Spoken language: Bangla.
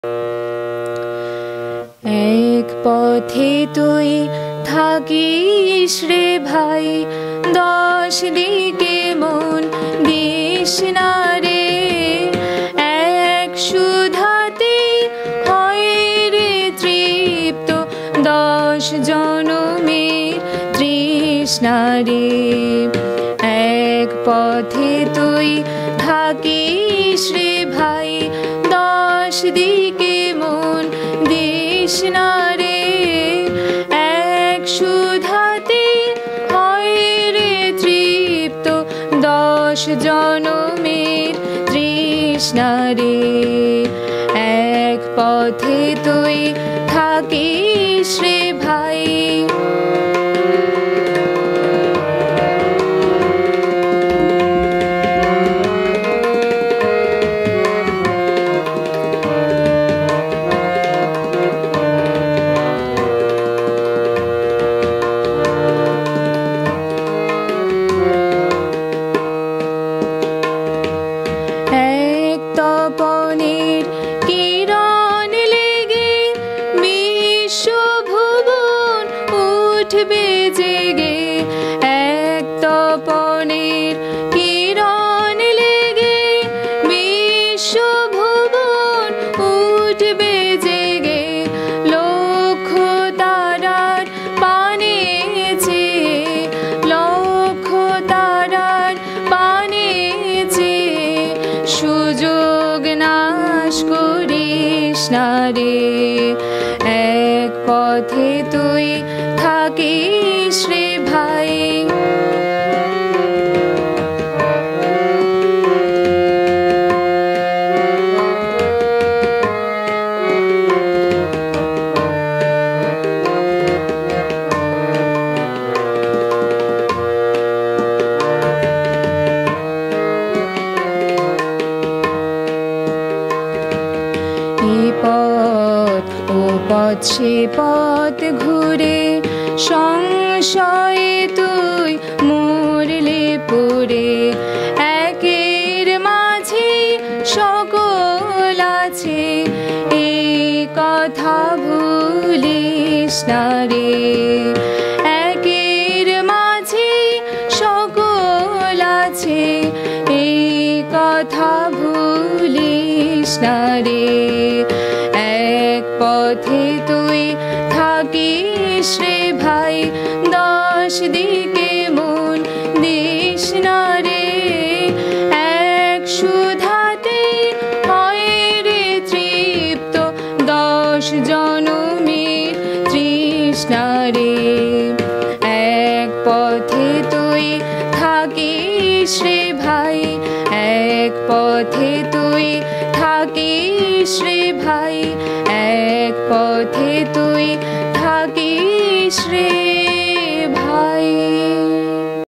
এক পথে তুই থাকিস রে ভাই, 10 দিকে মন দিস না রে। এক সুধাতে হয় রে তৃপ্ত 10 জনমের তৃষ্ণা রে। এক পথে তুই থাকিস রে ভাই, 10 দিকে মন দিস না রে। এক সুধাতে হয় রে তৃপ্ত 10 জনমের তৃষ্ণা রে। এক পথে তুই থাকিস রে ভাই। তপনের কিরণ লেগে বিশ্বভুবন উঠবে জেগে। এক তপনের কিরণ লেগে বিশ্বভুবন উঠবে জেগে। লক্ষ তারার পানে চেয়ে, লক্ষ তারার পানে চেয়ে সুযোগ নাশ করিস না রে। এক পথে তুই থাকিস রে ভাই। পথ ও পথ সে পথ ঘুরে সংশয়ে তুই মরলে পড়ে। একের মাঝে সকল আছে, এই কথা ভুলিস না রে। একের মাঝে সকল আছে, এই কথা ভুলিস না রে। এক পথে তুই থাকিস রে ভাই, 10 দিকে মন দিস না রে। এক সুধাতে হয় রে তৃপ্ত 10 জনমের তৃষ্ণা রে। এক পথে তুই থাকিস রে ভাই, এক পথে তুই থাকিস রে ভাই। এক পথে তুই থাকিস রে।